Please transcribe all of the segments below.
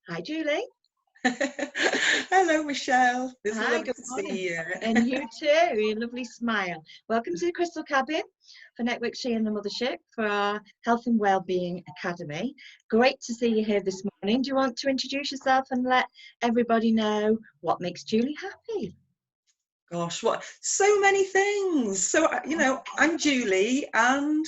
Hi, Julie. Hello, Michelle. It's Hi, lovely good to morning. see you. And you too, your lovely smile. Welcome to the Crystal Cabin for Network She and the Mothership for our Health and Wellbeing Academy. Great to see you here this morning. Do you want to introduce yourself and let everybody know what makes Julie happy? Gosh, what so many things. So, I'm Julie, and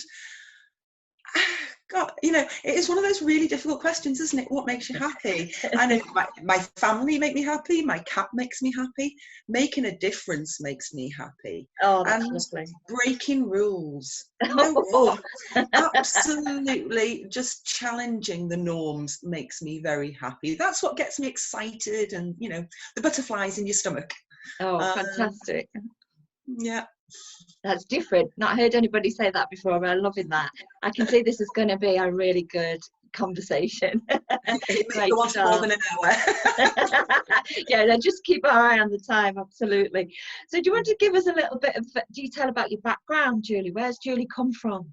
God, it is one of those really difficult questions, isn't it? What makes you happy? I know my family make me happy. My cat makes me happy. Making a difference makes me happy. Oh, that's And lovely. breaking rules. You know what? Absolutely, just challenging the norms makes me very happy. That's what gets me excited, and the butterflies in your stomach. Oh, Um, fantastic. yeah. That's different. Not heard anybody say that before, but I'm loving that. I can see this is going to be a really good conversation. It may Great go on for more start. than an hour. Yeah, then just keep our eye on the time, absolutely. So do you want to give us a little bit of detail about your background, Julie? Where's Julie come from?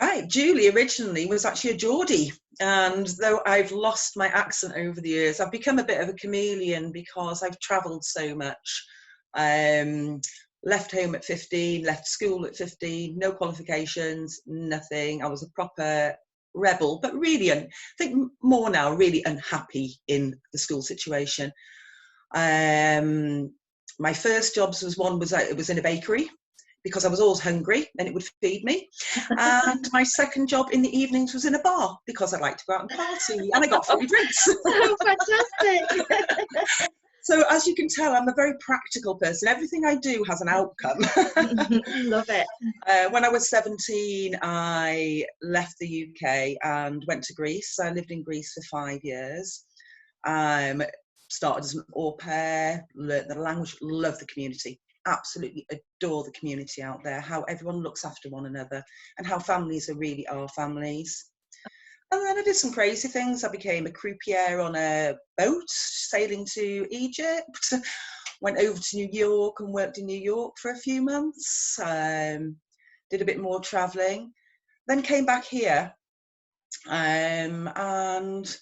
Right, Julie originally was actually a Geordie, and though I've lost my accent over the years, I've become a bit of a chameleon because I've travelled so much. Left home at 15, left school at 15, no qualifications, nothing. I was a proper rebel, but really, I think more now, really unhappy in the school situation. My first jobs it was in a bakery, because I was always hungry and it would feed me. And my second job in the evenings was in a bar, because I like to go out and party, and I got free drinks. Oh, fantastic. So as you can tell, I'm a very practical person. Everything I do has an outcome. Love it. When I was 17, I left the UK and went to Greece. I lived in Greece for 5 years. Started as an au pair, learned the language, loved the community. Absolutely adore the community out there, how everyone looks after one another, and how families really are families. And then I did some crazy things. I became a croupier on a boat sailing to Egypt. Went over to New York and worked in New York for a few months. Did a bit more traveling. Then came back here. And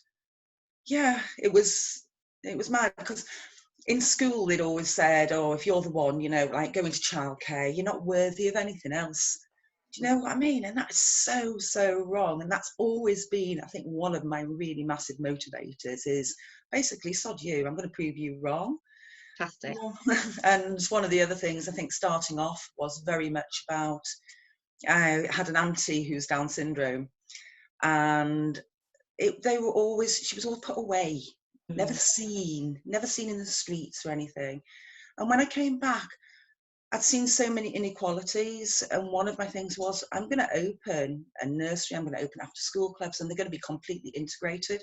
yeah, it was mad, because in school they'd always said, oh, if you're the one, like going to childcare, you're not worthy of anything else. Do you know what I mean? And that's so wrong. And that's always been, I think, one of my really massive motivators is basically, sod you, I'm going to prove you wrong. Fantastic. And one of the other things I think starting off was very much about, I had an auntie who's Down syndrome, and she was always put away, never seen in the streets or anything. And when I came back, I'd seen so many inequalities, and one of my things was, I'm going to open a nursery, I'm going to open after school clubs, and they're going to be completely integrated.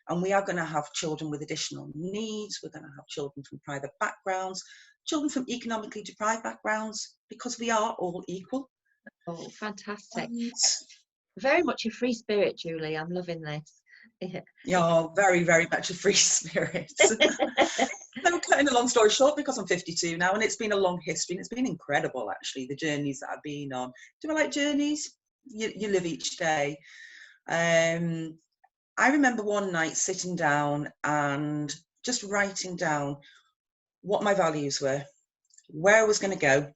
And we are going to have children with additional needs, we're going to have children from private backgrounds, children from economically deprived backgrounds, because we are all equal. Oh, fantastic. And Very much a free spirit, Julie. I'm loving this. you're very, very much a free spirit. So cutting a long story short, because I'm 52 now, and it's been a long history, and it's been incredible, actually, the journeys that I've been on. Do I like journeys? You live each day. I remember one night sitting down and just writing down what my values were, where I was going to go,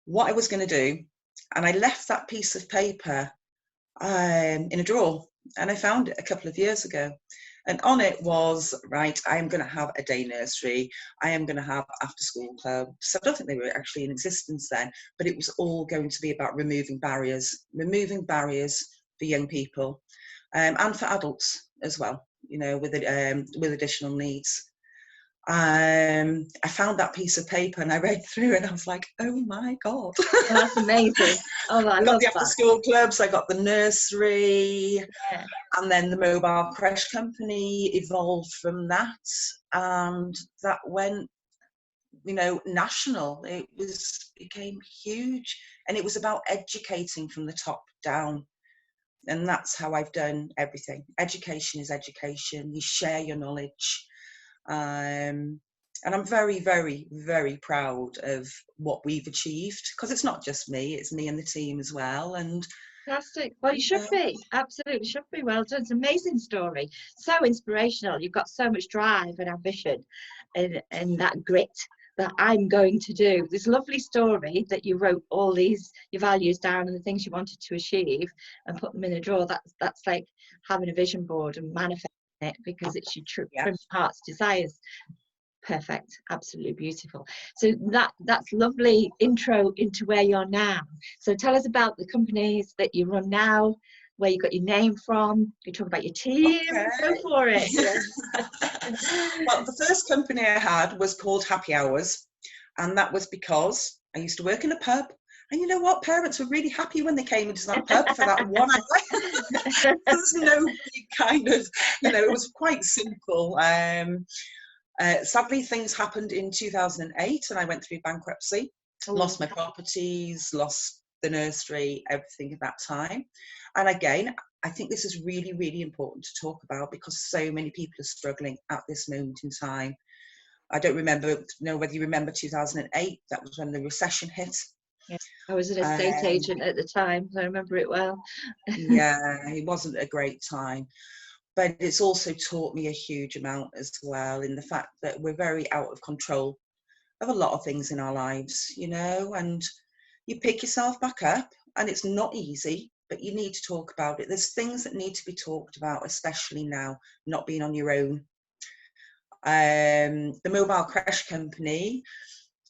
what I was going to do. And I left that piece of paper in a drawer, and I found it a couple of years ago. And on it was, right, I am going to have a day nursery. I am going to have after school clubs. So I don't think they were actually in existence then, but it was all going to be about removing barriers for young people, and for adults as well, with additional needs. I found that piece of paper and I read through, and I was like, oh my God. Oh, that's amazing. Oh, I I got love the after that. school clubs, I got the nursery, Yeah. and then the mobile creche company evolved from that. And that went, national. It became huge. And it was about educating from the top down. And that's how I've done everything. Education is education. You share your knowledge. And I'm very, very, very proud of what we've achieved, because it's not just me, it's me and the team as well. And Fantastic. Well, you should be. Absolutely should be. Well done. It's an amazing story. So inspirational. You've got so much drive and ambition and that grit that I'm going to do. This lovely story that you wrote all these your values down and the things you wanted to achieve and put them in a drawer. That's like having a vision board and manifesting it because it's your true Yeah. from heart's desires. Perfect, absolutely beautiful. So that's lovely intro into where you're now. So tell us about the companies that you run now, where you got your name from. You talk about your team. Okay. Go for it. Well, the first company I had was called Happy Hours, and that was because I used to work in a pub. And you know what? Parents were really happy when they came into that pub for that 1 hour. There's no big kind of, it was quite simple. Sadly, things happened in 2008 and I went through bankruptcy, lost my properties, lost the nursery, everything at that time. And again, I think this is really, really important to talk about because so many people are struggling at this moment in time. I don't know whether you remember 2008, that was when the recession hit. Yeah, I was an estate agent at the time, so I remember it well. Yeah, it wasn't a great time. But it's also taught me a huge amount as well in the fact that we're very out of control of a lot of things in our lives, and you pick yourself back up and it's not easy, but you need to talk about it. There's things that need to be talked about, especially now, not being on your own. The mobile crash company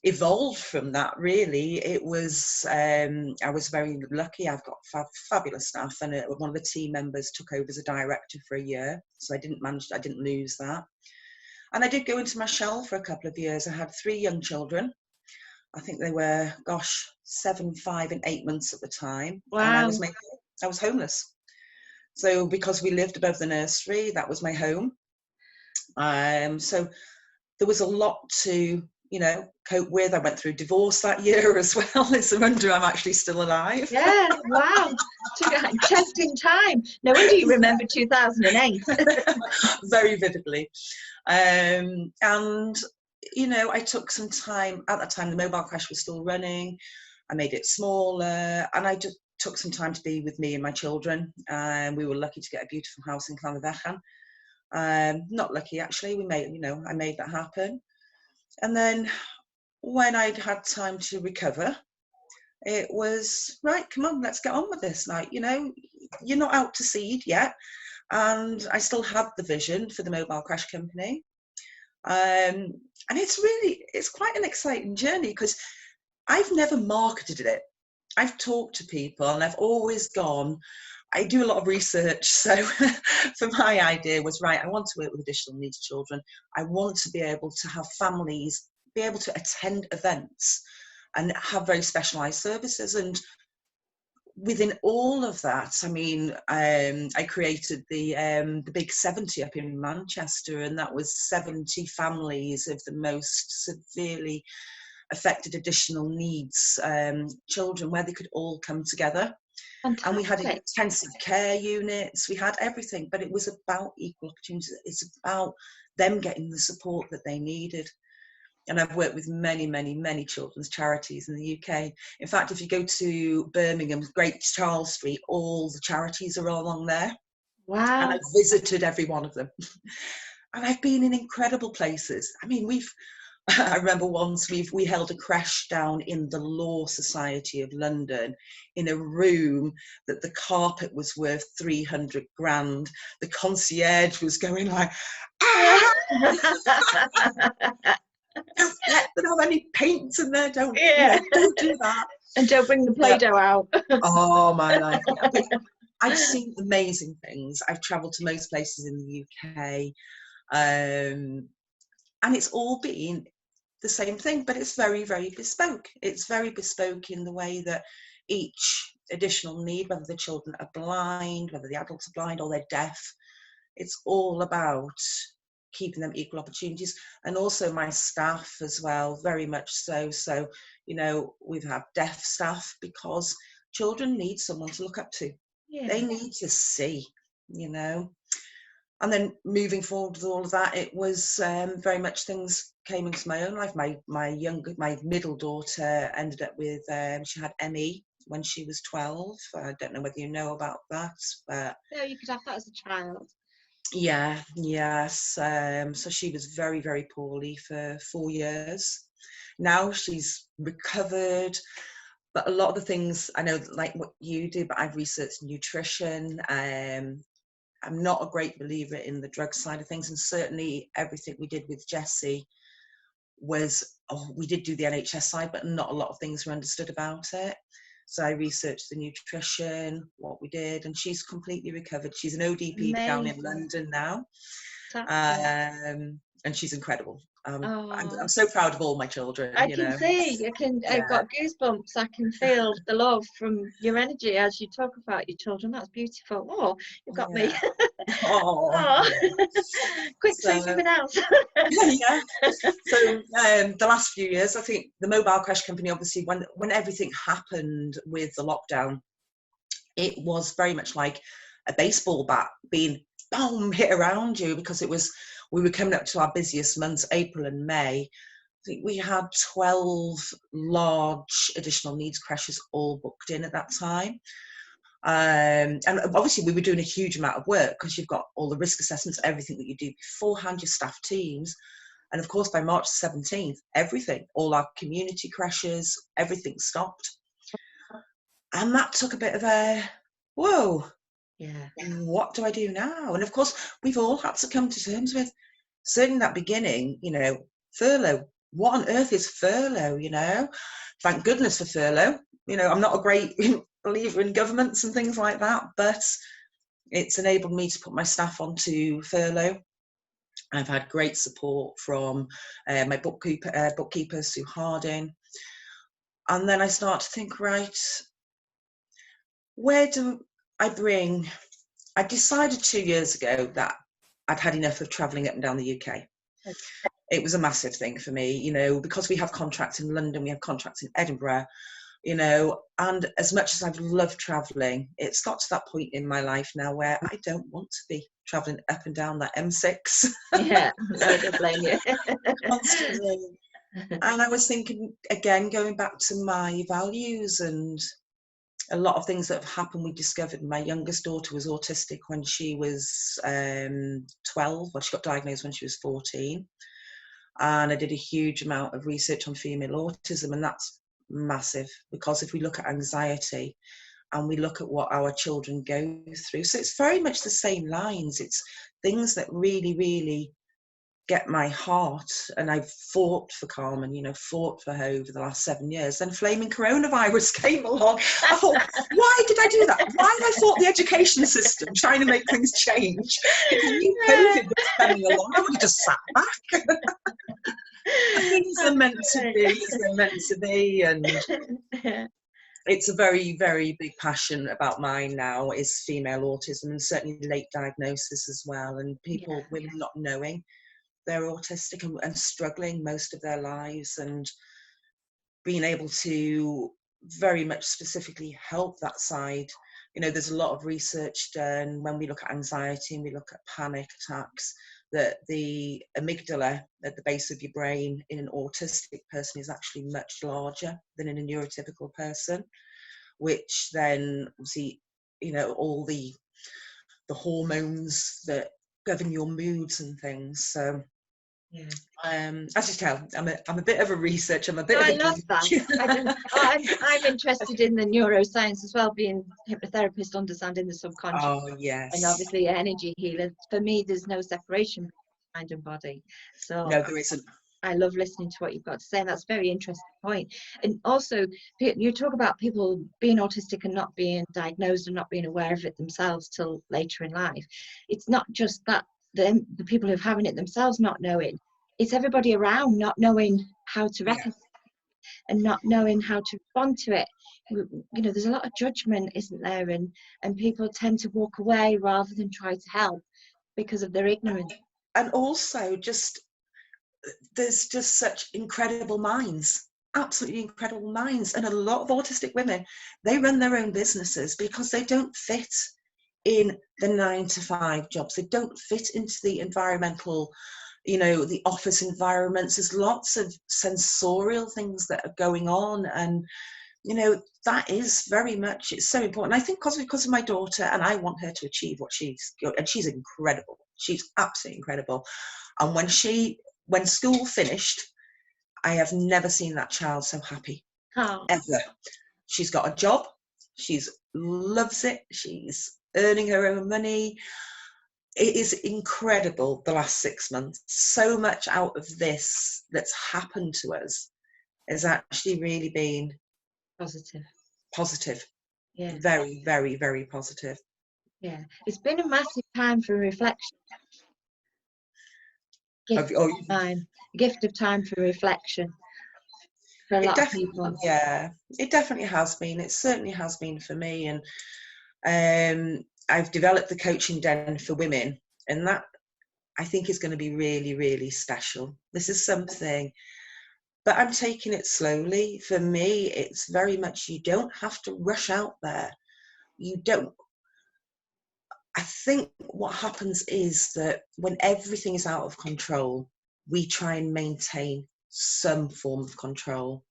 evolved from that, really. It was I was very lucky. I've got fabulous staff, and one of the team members took over as a director for a year, so I didn't lose that. And I did go into my shell for a couple of years. I had 3 young children. I think they were 7, 5 and 8 months at the time. Wow. And I was homeless, so because we lived above the nursery, that was my home. So there was a lot to cope with. I went through divorce that year as well. It's a wonder I'm actually still alive. Yeah, wow. Just in time. No wonder you remember 2008. Very vividly. And I took some time. At that time, the mobile crash was still running. I made it smaller, and I just took some time to be with me and my children. And we were lucky to get a beautiful house in Llanfyddechan. Not lucky, actually. I made that happen. And then when I'd had time to recover, it was, right, come on, let's get on with this. You're not out to seed yet. And I still had the vision for the mobile crash company. And it's quite an exciting journey because I've never marketed it. I've talked to people and I've always gone, I do a lot of research. So for my idea was, right, I want to work with additional needs children. I want to be able to have families be able to attend events and have very specialized services. And within all of that, I created the Big 70 up in Manchester, and that was 70 families of the most severely affected additional needs children, where they could all come together. Fantastic. And we had intensive care units, we had everything, but it was about equal opportunity. It's about them getting the support that they needed. And I've worked with many, many, many children's charities in the UK. In fact, if you go to Birmingham, Great Charles Street, all the charities are all along there. Wow. And I've visited every one of them. And I've been in incredible places. I remember once we held a creche down in the Law Society of London in a room that the carpet was worth 300 grand. The concierge was going like, ah! Don't have any paints in there, don't do that. And don't bring the Play-Doh out. Oh my life. I've seen amazing things. I've travelled to most places in the UK. And it's all been the same thing, but it's very, very bespoke. It's very bespoke in the way that each additional need, whether the children are blind, whether the adults are blind or they're deaf, it's all about keeping them equal opportunities. And also my staff as well, very much so. So, we've had deaf staff because children need someone to look up to. Yeah. They need to see, And then moving forward with all of that, it was very much things came into my own life. My middle daughter ended up with, she had ME, when she was 12. I don't know whether you know about that, but No, you could have that as a child. yes. So she was very, very poorly for 4 years. Now she's recovered, but a lot of the things I know, like what you do, but I've researched nutrition. I'm not a great believer in the drug side of things, and certainly everything we did with Jessie was, we did do the NHS side, but not a lot of things were understood about it. So I researched the nutrition, what we did, and she's completely recovered. She's an ODP down in Amazing. London now, Fantastic. and she's incredible. Oh, I'm so proud of all my children, I you can know. see, I've Yeah, got goosebumps. I can feel the love from your energy as you talk about your children. That's beautiful. Oh, you've got me. yeah. Oh, Oh, yeah. quick, say So something else. yeah. So the last few years, I think the mobile crash company, obviously, when everything happened with the lockdown, it was very much like a baseball bat being boom hit around you, because we were coming up to our busiest months, April and May. I think we had 12 large additional needs crashes all booked in at that time. And obviously we were doing a huge amount of work, because you've got all the risk assessments, everything that you do beforehand, your staff teams. And of course, by March 17th, everything, all our community crashes, everything stopped. And that took a bit of a, whoa, Yeah. what do I do now? And of course, we've all had to come to terms with, certainly that beginning, furlough. What on earth is furlough, Thank goodness for furlough. I'm not a great believer in governments and things like that, but it's enabled me to put my staff onto furlough. I've had great support from my bookkeeper, Sue Harding. And then I start to think, right, where do I bring... I decided 2 years ago that I'd had enough of travelling up and down the UK. It was a massive thing for me, because we have contracts in London, we have contracts in Edinburgh, and as much as I've loved travelling, it's got to that point in my life now where I don't want to be travelling up and down that M6. Yeah, no, I don't blame you. Constantly. And I was thinking, again, going back to my values and a lot of things that have happened. We discovered my youngest daughter was autistic when she was 12. Well, she got diagnosed when she was 14. And I did a huge amount of research on female autism, and that's massive, because if we look at anxiety and we look at what our children go through, so it's very much the same lines. It's things that really, really get my heart, and I've fought for Carmen, fought for her over the last 7 years. Then flaming coronavirus came along. I thought, why did I do that? Why did I fought the education system trying to make things change? If I knew COVID was coming along, I would have just sat back. Things are meant to be as they're meant to be, and it's a very, very big passion about mine now is female autism, and certainly late diagnosis as well, and women not knowing they're autistic and struggling most of their lives, and being able to very much specifically help that side. There's a lot of research done when we look at anxiety and we look at panic attacks, that the amygdala at the base of your brain in an autistic person is actually much larger than in a neurotypical person, which then obviously, all the hormones that govern your moods and things. So Yeah. As you tell, I'm a bit of a researcher. I love that. I'm interested in the neuroscience as well, being a hypnotherapist, understanding the subconscious. Oh yes. And obviously energy healer. For me, there's no separation between mind and body. So No, there isn't. I love listening to what you've got to say, and that's a very interesting point. And also, you talk about people being autistic and not being diagnosed and not being aware of it themselves till later in life. It's not just that the people who are having it themselves not knowing. It's everybody around not knowing how to recognize and not knowing how to respond to it. There's a lot of judgment, isn't there? And people tend to walk away rather than try to help because of their ignorance. And also, there's just such incredible minds, absolutely incredible minds. And a lot of autistic women, they run their own businesses because they don't fit in the 9-to-5 jobs. They don't fit into the environmental, the office environments. There's lots of sensorial things that are going on, and you know, that is very much, it's so important. I think because of my daughter, and I want her to achieve what and she's incredible. She's absolutely incredible. And when school finished, I have never seen that child so happy, Oh, ever. She's got a job. She's loves it. She's earning her own money. It is incredible the last 6 months. So much out of this that's happened to us has actually really been positive. yeah, Very, very, very positive. yeah. It's been a massive time for reflection. Gift Oh, of time, gift of time for reflection for a it lot of definitely, people. yeah, it definitely has been. It certainly has been for me. And I've developed the coaching den for women, and that I think is going to be really, really special. This is something, but I'm taking it slowly. For me, it's very much, you don't have to rush out there. You don't. I think what happens is that when everything is out of control, we try and maintain some form of control.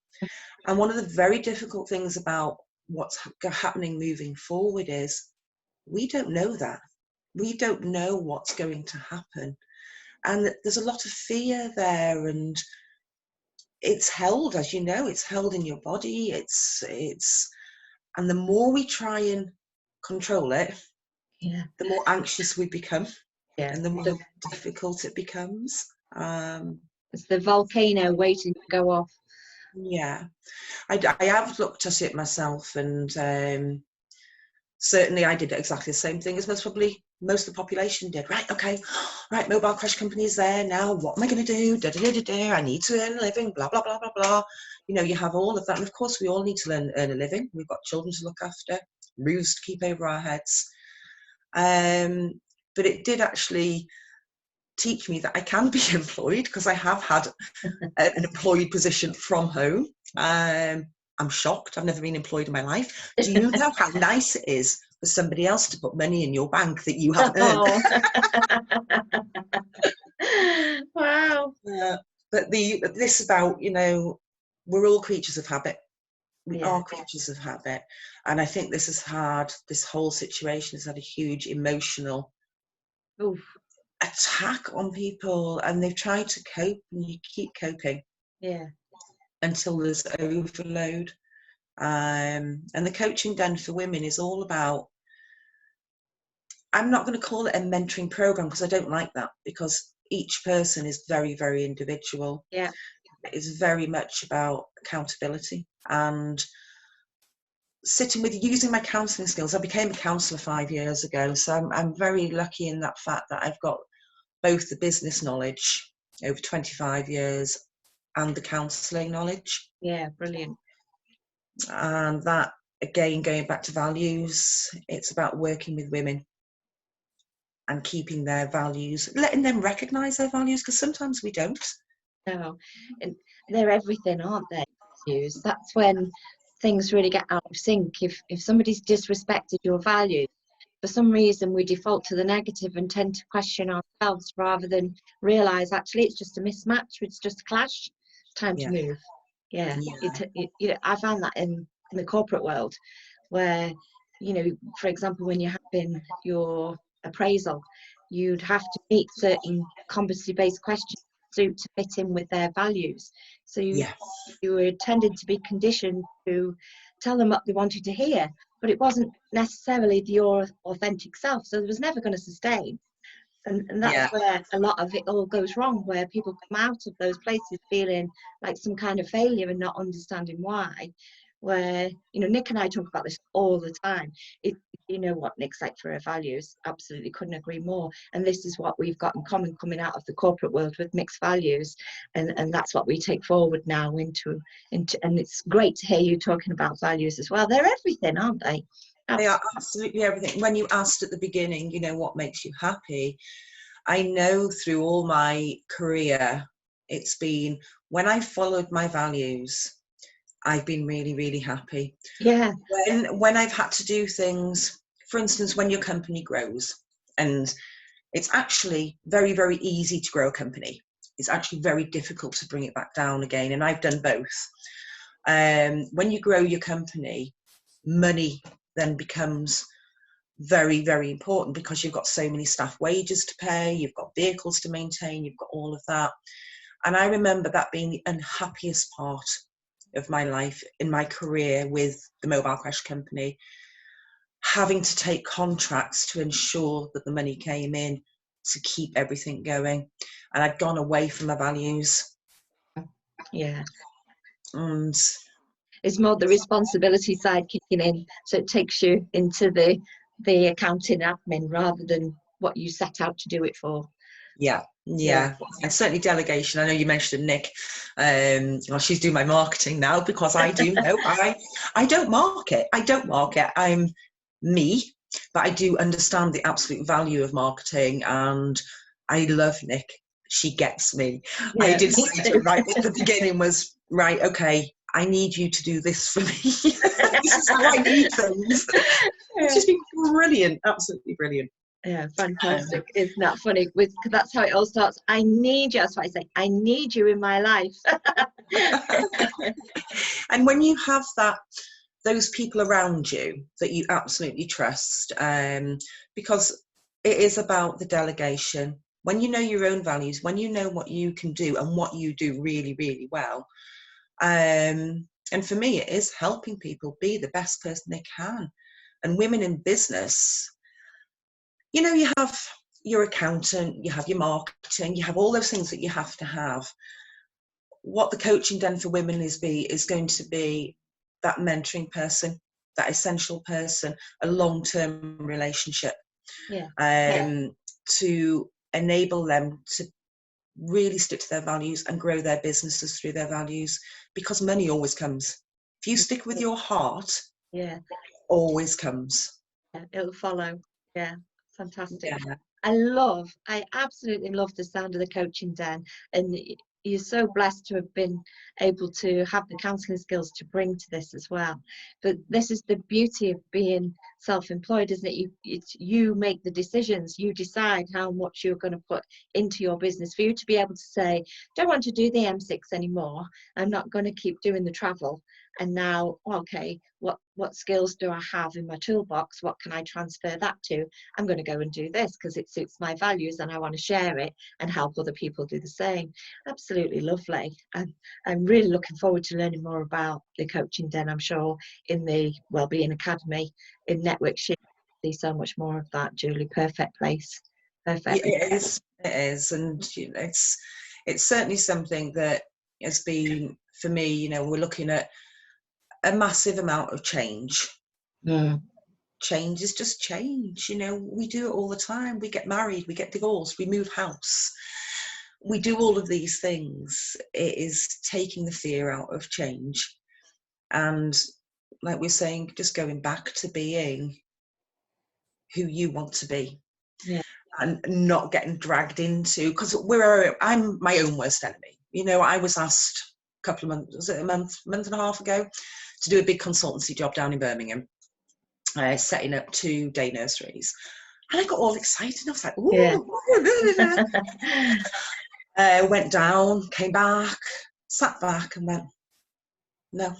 And one of the very difficult things about what's happening moving forward is we don't know that. We don't know what's going to happen. And there's a lot of fear there, and it's held, as you know, it's held in your body. And the more we try and control it, Yeah, the more anxious we become, yeah. and the more difficult it becomes. It's the volcano waiting to go off. Yeah, I have looked at it myself, and certainly I did exactly the same thing as most of the population did. Right, okay, right, mobile crash company's there now. What am I going to do? Da, da, da, da, da. I need to earn a living, blah, blah, blah, blah, blah. You know, you have all of that. And of course, we all need to earn a living. We've got children to look after, roofs to keep over our heads. But it did actually teach me that I can be employed, because I have had an employed position from home. I'm shocked. I've never been employed in my life. Do you know how nice it is for somebody else to put money in your bank that you haven't earned? Oh. Wow. But this about, you know, we're all creatures of habit. We Yeah. are creatures of habit. And I think this whole situation has had a huge emotional Oof. attack on people, and they've tried to cope, and you keep coping Yeah. until there's overload. And the coaching den for women is all about, I'm not going to call it a mentoring program, because I don't like that, because each person is very, very individual. Yeah. It's very much about accountability and sitting with, using my counselling skills. I became a counsellor 5 years ago, so I'm very lucky in that fact that I've got both the business knowledge over 25 years and the counselling knowledge. Yeah. Brilliant. And that, again, going back to values, it's about working with women and keeping their values, letting them recognise their values, because sometimes we don't. No, and they're everything, aren't they? Values. That's when things really get out of sync. If somebody's disrespected your values, for some reason we default to the negative and tend to question ourselves rather than realise actually it's just a mismatch, it's just a clash. Time to Yeah. move. Yeah. Yeah. You know, I found that in the corporate world, where, you know, for example, when you're having your appraisal, you'd have to meet certain competency-based questions to fit in with their values. So Yeah. you were tended to be conditioned to tell them what they wanted to hear, but it wasn't necessarily your authentic self. So it was never going to sustain. And that's Yeah. where a lot of it all goes wrong, where people come out of those places feeling like some kind of failure and not understanding why. Where, you know, Nick and I talk about this all the time. You know what Nick's like for her values, absolutely couldn't agree more. And this is what we've got in common coming out of the corporate world with mixed values. And that's what we take forward now into, and it's great to hear you talking about values as well. They're everything, aren't they? They are absolutely everything. When you asked at the beginning, you know, what makes you happy? I know through all my career, it's been when I followed my values, I've been really, really happy. Yeah. When I've had to do things, for instance, when your company grows, and it's actually very, very easy to grow a company. It's actually very difficult to bring it back down again. And I've done both. When you grow your company, money then becomes very, very important, because you've got so many staff wages to pay, you've got vehicles to maintain, you've got all of that. And I remember that being the unhappiest part of my life in my career with the mobile crash company, having to take contracts to ensure that the money came in to keep everything going. And I'd gone away from my values. Yeah. And It's more the responsibility side kicking in, so it takes you into the accounting admin rather than what you set out to do it for. yeah, and certainly delegation. I know you mentioned Nick. Well, she's doing my marketing now, because I do know I don't market. I'm me, but I do understand the absolute value of marketing, and I love Nick. She gets me. Yeah, I did say to her right at the beginning was, right, okay, I need you to do this for me. This is how I need things. It's just been brilliant, absolutely brilliant. Yeah, fantastic. Isn't that funny? Because that's how it all starts. I need you. That's why I say, I need you in my life. And when you have those people around you that you absolutely trust, because it is about the delegation. When you know your own values, when you know what you can do and what you do really, really well. And for me, it is helping people be the best person they can. And women in business, you have your accountant, you have your marketing, you have all those things that you have to have. What the coaching den for women is going to be that mentoring person, that essential person, a long-term relationship, to enable them to really stick to their values and grow their businesses through their values, because money always comes. If you stick with your heart, it always comes. It'll follow. Yeah, fantastic. Yeah. I absolutely love the sound of the coaching den, and you're so blessed to have been able to have the counselling skills to bring to this as well. But this is the beauty of being self-employed, isn't it? You make the decisions, you decide how much you're going to put into your business. For you to be able to say, don't want to do the M6 anymore, I'm not going to keep doing the travel, and now, okay, what skills do I have in my toolbox? What can I transfer that to? I'm going to go and do this because it suits my values and I want to share it and help other people do the same. Absolutely lovely. And I'm really looking forward to learning more about the coaching den. I'm sure in the Wellbeing Academy in Network Share, see so much more of that, Julie. Perfect place. Perfect. Yeah, it is. And it's certainly something that has been, for me, we're looking at a massive amount of change. Change is just change. We do it all the time. We get married, we get divorced, we move house, we do all of these things. It is taking the fear out of change, and like we're saying, just going back to being who you want to be. And not getting dragged into, because I'm my own worst enemy. I was asked a couple of months, was it a month and a half ago, to do a big consultancy job down in Birmingham, setting up 2 day nurseries. And I got all excited. I was like, ooh. Went down, came back, sat back and went, no,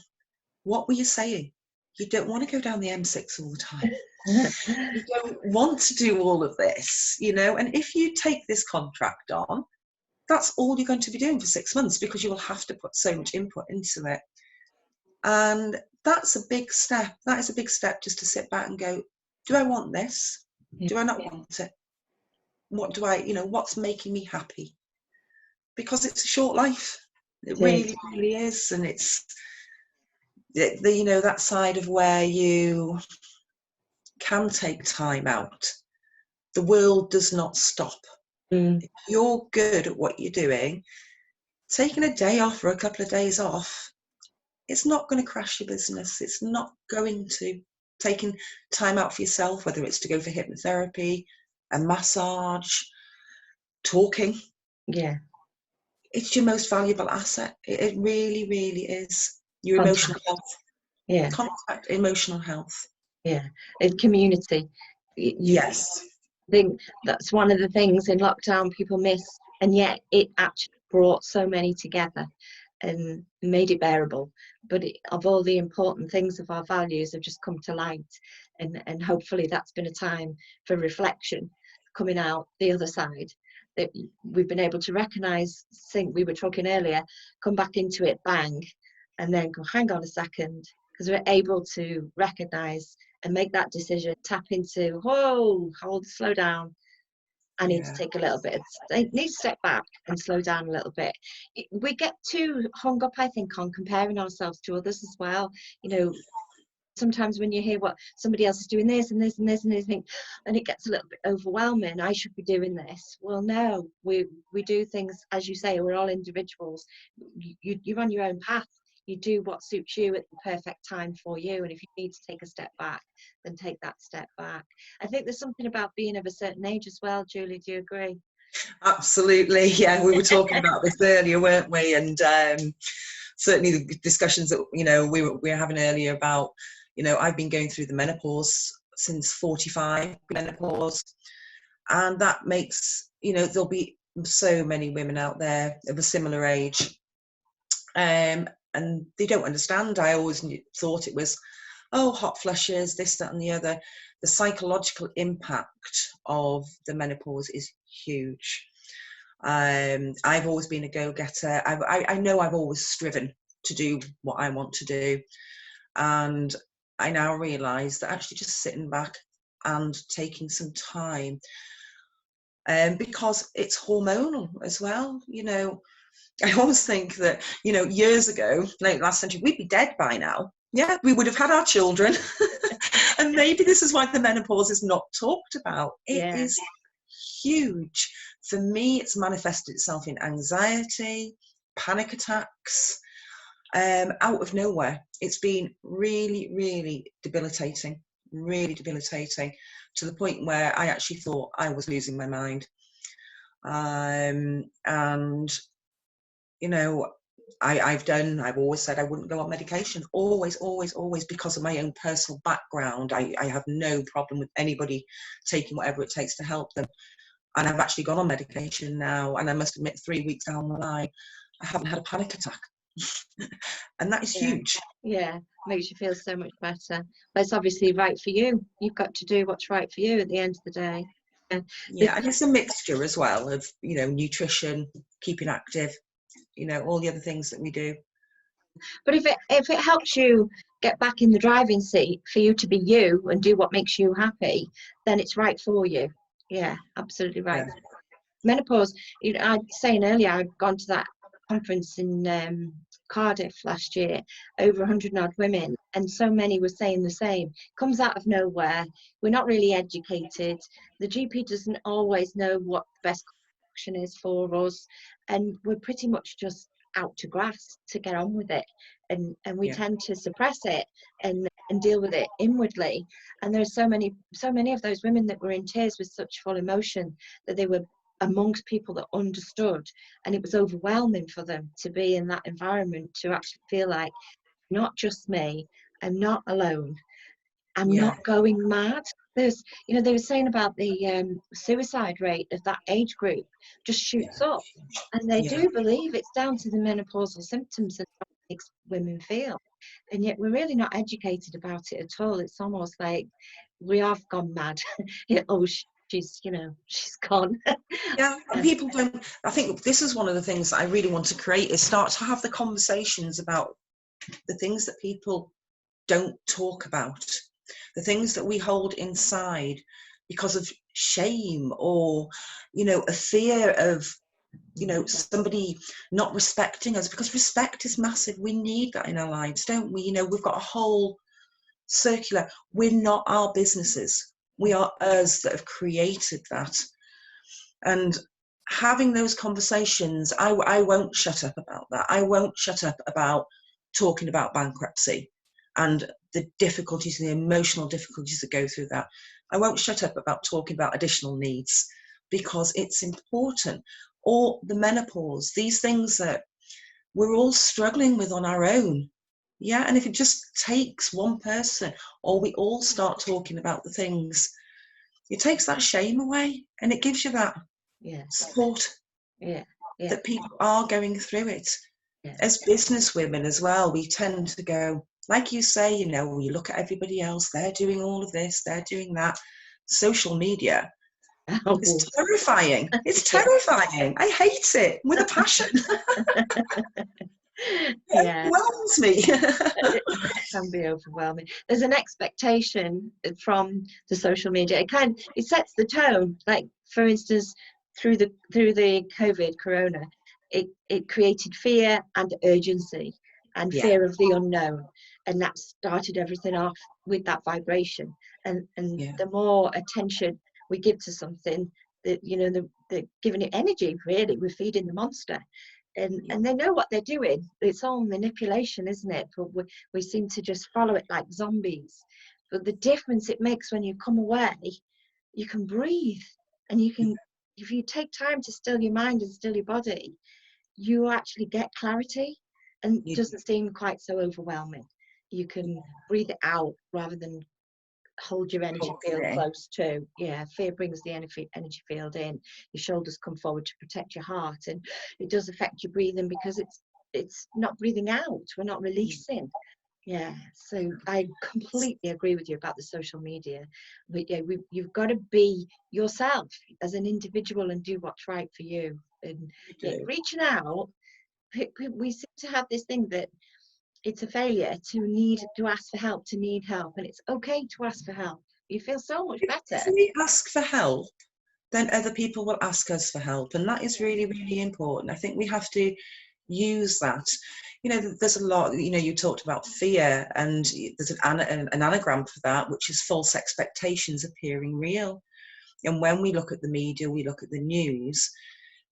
what were you saying? You don't want to go down the M6 all the time. You don't want to do all of this, and if you take this contract on, that's all you're going to be doing for 6 months, because you will have to put so much input into it. And that's a big step. That is a big step, just to sit back and go, do I want this? Do I not want it? What do I, what's making me happy? Because it's a short life. It really, really is. And it's, that side of where you can take time out. The world does not stop. If you're good at what you're doing, taking a day off or a couple of days off, it's not going to crash your business. It's not going to. Taking time out for yourself, whether it's to go for hypnotherapy, a massage, talking. Yeah. It's your most valuable asset. It really, really is. Your emotional health. Yeah. Contact, emotional health. Yeah. And community. Yes. I think that's one of the things in lockdown people miss, and yet it actually brought so many together. and made it bearable. But of all the important things of our values have just come to light, and hopefully that's been a time for reflection coming out the other side, that we've been able to recognize, think we were talking earlier, come back into it, bang, and then go, hang on a second, because we're able to recognize and make that decision, tap into, whoa, hold, slow down. I need to take a little bit, I need to step back and slow down a little bit. We get too hung up, I think, on comparing ourselves to others as well. You know, sometimes when you hear what somebody else is doing, this and this and this and this, and it gets a little bit overwhelming. I should be doing this. Well, no, we do things, as you say, we're all individuals. You're on your own path. You do what suits you at the perfect time for you. And if you need to take a step back, then take that step back. I think there's something about being of a certain age as well. Julie, do you agree? Absolutely. Yeah, we were talking about this earlier, weren't we? And certainly the discussions that, you know, we were having earlier about, you know, I've been going through the menopause since 45, menopause, and that makes, you know, there'll be so many women out there of a similar age, and they don't understand. I always thought it was, oh, hot flushes, this, that and the other. The psychological impact of the menopause is huge. I've always been a go-getter. I know I've always striven to do what I want to do, and I now realise that actually just sitting back and taking some time, because it's hormonal as well. You know, I always think that, you know, years ago, like last century, we'd be dead by now. Yeah, we would have had our children. And maybe this is why the menopause is not talked about. It is huge. For me, it's manifested itself in anxiety, panic attacks, out of nowhere. It's been really, really debilitating, to the point where I actually thought I was losing my mind. And, you know, I've always said I wouldn't go on medication, always, because of my own personal background. I have no problem with anybody taking whatever it takes to help them. And I've actually gone on medication now, and I must admit 3 weeks down the line, I haven't had a panic attack. And that is huge. Yeah, makes you feel so much better. But it's obviously right for you. You've got to do what's right for you at the end of the day. Yeah, and it's a mixture as well of, you know, nutrition, keeping active, you know, all the other things that we do. But if it helps you get back in the driving seat for you to be you and do what makes you happy, then it's right for you. Yeah, absolutely right. Yeah. Menopause, you know, I was saying earlier, I've gone to that conference in Cardiff last year, over 100 odd women, and so many were saying the same. Comes out of nowhere. We're not really educated. The GP doesn't always know what the best action is for us, and we're pretty much just out to grass to get on with it, and we tend to suppress it and deal with it inwardly. And there's so many of those women that were in tears with such full emotion that they were amongst people that understood, and it was overwhelming for them to be in that environment, to actually feel like, not just me, I'm not alone, I'm not going mad. There's, you know, they were saying about the suicide rate of that age group just shoots up, and they do believe it's down to the menopausal symptoms and how it makes women feel, and yet we're really not educated about it at all. It's almost like we have gone mad. Oh, she's, you know, she's gone. Yeah, and people don't. I think this is one of the things that I really want to create, is start to have the conversations about the things that people don't talk about, the things that we hold inside because of shame, or, you know, a fear of, you know, somebody not respecting us, because respect is massive. We need that in our lives, don't we? You know, we've got a whole circular. We're not our businesses. We are us that have created that. And having those conversations, I won't shut up about that. I won't shut up about talking about bankruptcy and the difficulties and the emotional difficulties that go through that. I won't shut up about talking about additional needs, because it's important. Or the menopause, these things that we're all struggling with on our own. Yeah, and if it just takes one person, or we all start talking about the things, it takes that shame away, and it gives you that support that people are going through it. Yeah. As business women as well, we tend to go, like you say, you know, we look at everybody else, they're doing all of this, they're doing that. Social media is Oh, terrifying. It's yeah. terrifying. I hate it with a passion. It Yeah. overwhelms me. It can be overwhelming. There's an expectation from the social media. It sets the tone. Like, for instance, through the COVID corona, it created fear and urgency and Yeah, fear of the unknown, and that started everything off with that vibration. And yeah, the more attention we give to something, that, you know, the giving it energy, really, we're feeding the monster. yeah, And they know what they're doing. It's all manipulation, isn't it? But we seem to just follow it like zombies. But the difference it makes when you come away, you can breathe, and you can, if you take time to still your mind and still your body, you actually get clarity, and it you, doesn't seem quite so overwhelming. You can breathe it out rather than hold your energy field hopefully. close to. Yeah, fear brings the energy field in. Your shoulders come forward to protect your heart, and it does affect your breathing because it's not breathing out. We're not releasing. Yeah, so I completely agree with you about the social media. But yeah, you've got to be yourself as an individual and do what's right for you. And You yeah, do. reaching out, we seem to have this thing that it's a failure to ask for help, to need help, and it's okay to ask for help. You feel so much If better. we ask for help, then other people will ask us for help. And that is really, really important. I think we have to use that. You know, there's a lot, you know, you talked about fear, and there's an anagram for that, which is false expectations appearing real. And when we look at the media, we look at the news,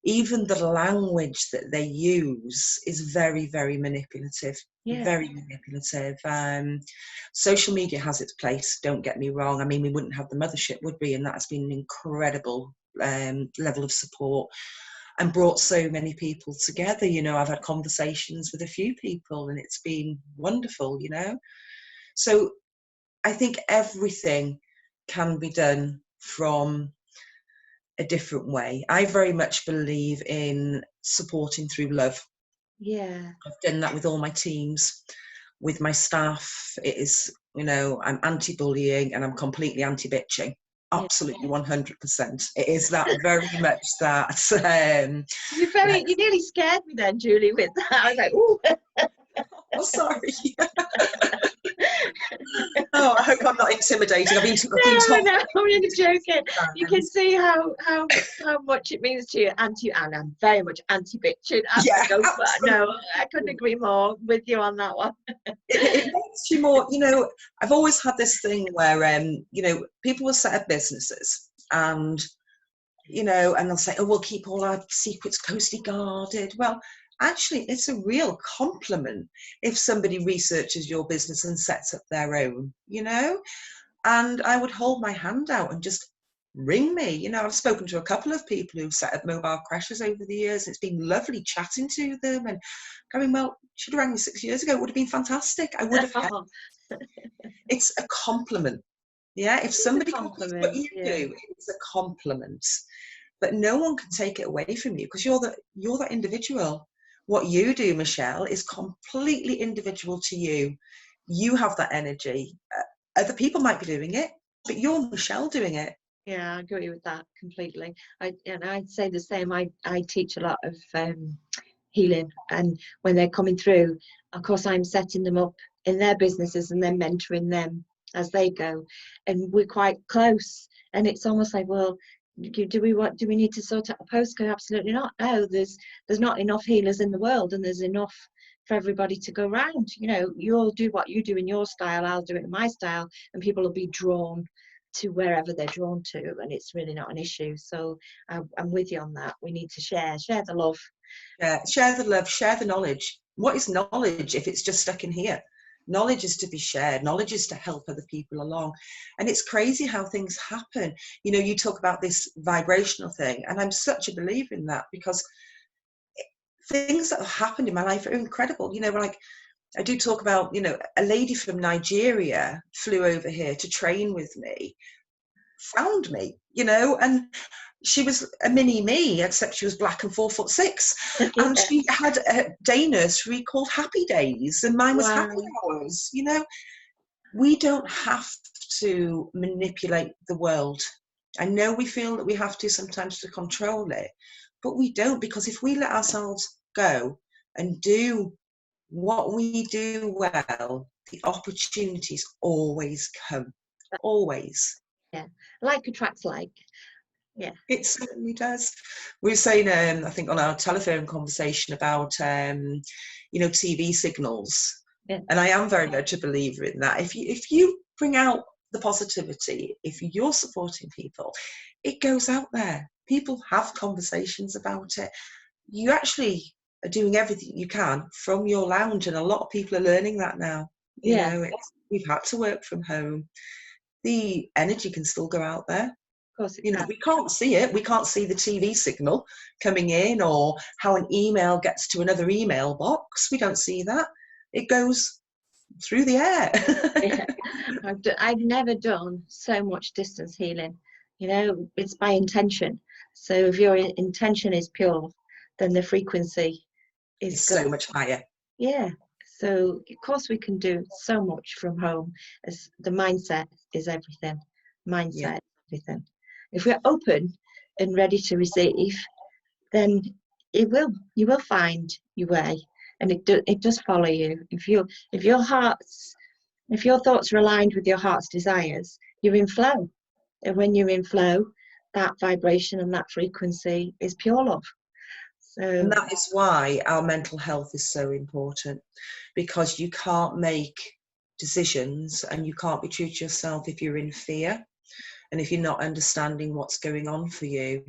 even the language that they use is very, very manipulative. Yeah, Very manipulative. Social media has its place, don't get me wrong. I mean, we wouldn't have the mothership, would we? And that has been an incredible level of support and brought so many people together. You know, I've had conversations with a few people and it's been wonderful, you know. So I think everything can be done from a different way. I very much believe in supporting through love. yeah, I've done that with all my teams, with my staff. It is, you know, I'm anti-bullying and I'm completely anti-bitching. yeah. Absolutely 100%. It is that very much that. Like, You nearly scared me then, Julie, with that. I was like, ooh. oh, sorry. Oh, I hope I'm not intimidating. I've been No, told no, I'm really joking. You can times. see how much it means to you, and I'm very much anti-bitching. Yeah, Absolutely, absolutely. no, I couldn't agree more with you on that one. It makes you more, you know, I've always had this thing where, you know, people will set up businesses and, you know, and they'll say, oh, we'll keep all our secrets closely guarded. Well, actually, it's a real compliment if somebody researches your business and sets up their own, you know, and I would hold my hand out and just ring me. You know, I've spoken to a couple of people who've set up mobile crashes over the years. It's been lovely chatting to them and going, well, should have rang me 6 years ago. It would have been fantastic. I would have helped. Oh, It's a compliment. Yeah, if it's a somebody copies what compliment. you Yeah, do, it's a compliment. But no one can take it away from you because you're that individual. What you do, Michelle, is completely individual to you. You have that energy. Other people might be doing it, but you're Michelle doing it. yeah, I agree with that completely. I'd say the same. I teach a lot of healing, and when they're coming through, of course, I'm setting them up in their businesses and then mentoring them as they go, and we're quite close. And it's almost like, well, do we need to sort out a postcode? Absolutely not. No, there's not enough healers in the world, and there's enough for everybody to go round. You know, you'll do what you do in your style, I'll do it in my style, and people will be drawn to wherever they're drawn to, and it's really not an issue. So I'm with you on that. We need to share the love. Share the love, share the knowledge. What is knowledge if it's just stuck in here? Knowledge is to be shared. Knowledge is to help other people along. And it's crazy how things happen. You know, you talk about this vibrational thing, and I'm such a believer in that because things that have happened in my life are incredible. You know, like I do talk about, you know, a lady from Nigeria flew over here to train with me, found me, you know, and she was a mini me, except she was black and 4'6", Yeah. and she had a day nursery called Happy Days, and mine was Happy Wow. Hours. You know, we don't have to manipulate the world. I know we feel that we have to sometimes to control it, but we don't, because if we let ourselves go and do what we do well, the opportunities always come. Always. Yeah. Like attracts like. Yeah. It certainly does. We were saying, I think, on our telephone conversation about, TV signals, Yeah. and I am very much a believer in that. If you bring out the positivity, if you're supporting people, it goes out there. People have conversations about it. You actually are doing everything you can from your lounge, and a lot of people are learning that now. Yeah. Of We've had to work from home. The energy can still go out there. course it You know, can. we can't see it. We can't see the TV signal coming in, or how an email gets to another email box. We don't see that. It goes through the air. Yeah. I've never done so much distance healing. You know, it's by intention. So if your intention is pure, then the frequency is It's good. so much higher. Yeah. So of course we can do so much from home. As the mindset is everything. Yeah. Mindset is everything. If we're open and ready to receive, then you will find your way, and it does follow you. If your heart's if your thoughts are aligned with your heart's desires, you're in flow. And when you're in flow, that vibration and that frequency is pure love. And So that is why our mental health is so important, because you can't make decisions and you can't be true to yourself if you're in fear and if you're not understanding what's going on for you.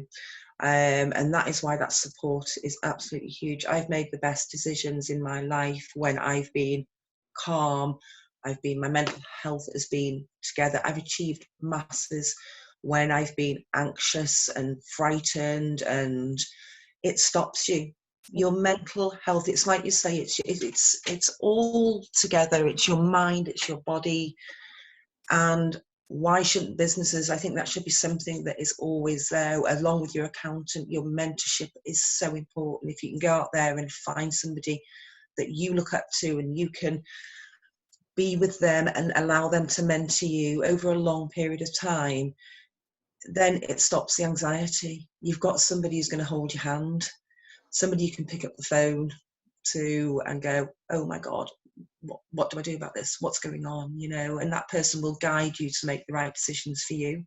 And that is why that support is absolutely huge. I've made the best decisions in my life when I've been calm. My mental health has been together. I've achieved masses when I've been anxious and frightened, and it stops you. Your mental health, it's like you say, it's all together. It's your mind, it's your body. And why shouldn't businesses? I think that should be something that is always there, along with your accountant. Your mentorship is so important. If you can go out there and find somebody that you look up to, and you can be with them and allow them to mentor you over a long period of time, then it stops the anxiety. You've got somebody who's going to hold your hand, somebody you can pick up the phone to and go, oh my God, what do I do about this? What's going on? You know, and that person will guide you to make the right decisions for you.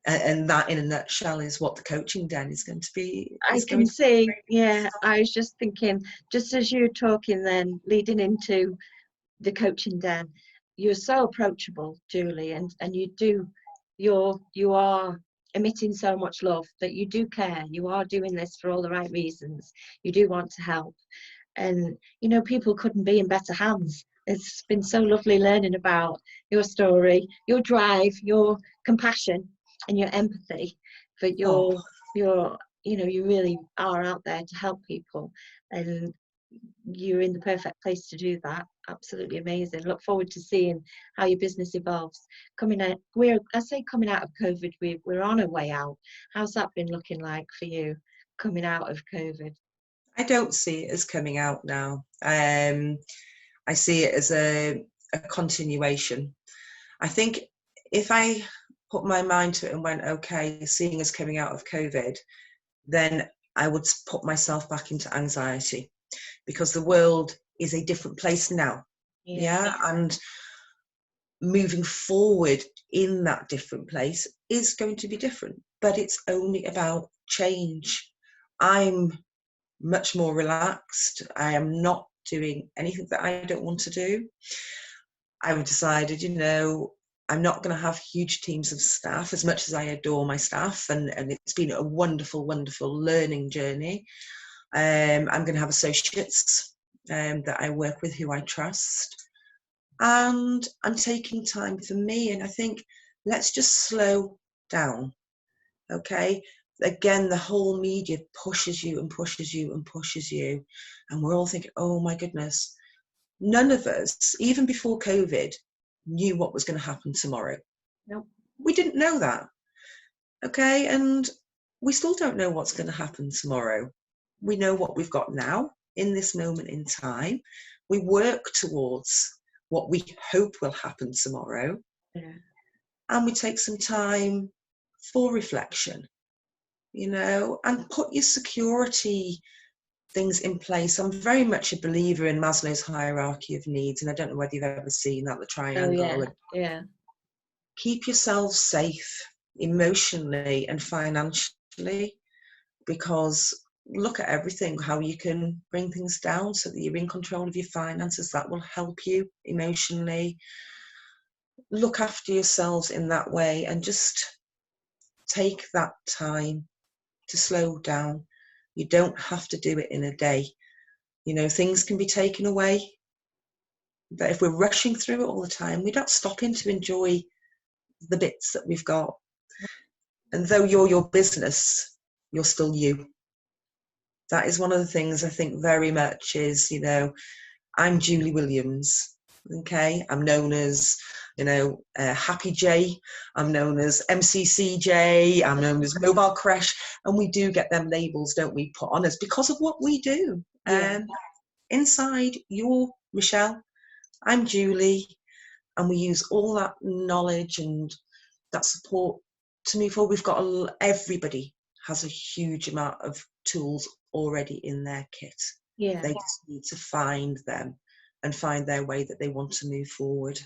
And that, in a nutshell, is what the coaching den is going to be. I can see, yeah, I was just thinking, just as you're talking then, leading into the coaching den, you're so approachable, Julie, and you are emitting so much love that you do care. You are doing this for all the right reasons. You do want to help. And you know, people couldn't be in better hands. It's been so lovely learning about your story, your drive, your compassion and your empathy. But you're you know, you really are out there to help people, and you're in the perfect place to do that. Absolutely amazing. Look forward to seeing how your business evolves. Coming out, coming out of COVID, we're on our way out. How's that been looking like for you, coming out of COVID? I don't see it as coming out now. I see it as a continuation. I think if I put my mind to it and went, okay, seeing us coming out of COVID, then I would put myself back into anxiety, because the world is a different place now. Yeah. And moving forward in that different place is going to be different, but it's only about change. I'm much more relaxed. I am not doing anything that I don't want to do. I've decided, you know, I'm not going to have huge teams of staff, as much as I adore my staff, and it's been a wonderful, wonderful learning journey. I'm going to have associates that I work with who I trust, and I'm taking time for me. And I think, let's just slow down, okay? Again, the whole media pushes you and pushes you and pushes you, and we're all thinking, oh my goodness. None of us, even before COVID, knew what was going to happen tomorrow. Nope. We didn't know that. Okay, and we still don't know what's going to happen tomorrow. We know what we've got now in this moment in time. We work towards what we hope will happen tomorrow, Yeah. and we take some time for reflection, you know, and put your security things in place. I'm very much a believer in Maslow's hierarchy of needs, and I don't know whether you've ever seen that, the Oh yeah. triangle. Yeah. Keep yourself safe emotionally and financially, because look at everything, how you can bring things down so that you're in control of your finances. That will help you emotionally. Look after yourselves in that way, and just take that time to slow down. You don't have to do it in a day. You know, things can be taken away, but if we're rushing through it all the time, we're not stopping to enjoy the bits that we've got. And though you're your business, you're still you. That is one of the things I think very much is, you know, I'm Julie Williams. Okay, I'm known as, you know, Happy J. I'm known as MCCJ. I'm known as Mobile Crash, and we do get them labels, don't we, put on us because of what we do. Yeah. Inside, you're Michelle. I'm Julie, and we use all that knowledge and that support to move forward. We've got everybody has a huge amount of tools already in their kit. Yeah. They just need to find them and find their way that they want to move forward.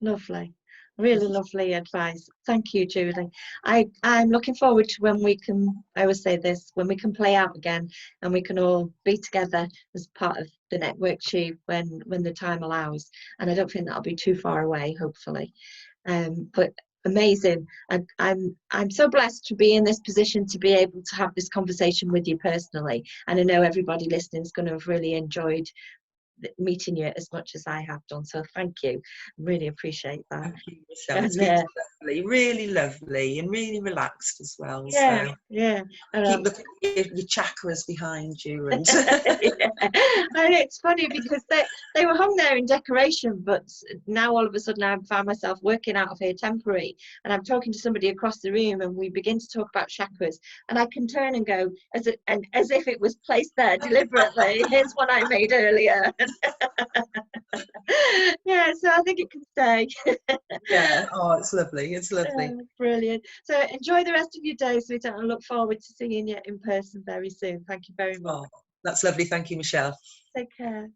Lovely. Really lovely advice. Thank you, Julie. I'm looking forward to when we can, I always say this, when we can play out again and we can all be together as part of the network tube when the time allows. And I don't think that'll be too far away, hopefully. But amazing. And I'm so blessed to be in this position to be able to have this conversation with you personally. And I know everybody listening is going to have really enjoyed meeting you as much as I have done. So thank you. Really appreciate that. Thank you, Michelle. It's And been lovely, really lovely, and really relaxed as well. yeah, So yeah. keep looking at your chakras behind you. And Yeah. And it's funny because they were hung there in decoration, but now all of a sudden I found myself working out of here temporary, and I'm talking to somebody across the room, and we begin to talk about chakras, and I can turn and go as if it was placed there deliberately. Here's one I made earlier. Yeah, so I think it can stay. yeah, oh, it's lovely. It's lovely. Brilliant. So enjoy the rest of your day, sweetheart. I look forward to seeing you in person very soon. Thank you very much. Oh, that's lovely. Thank you, Michelle. Take care.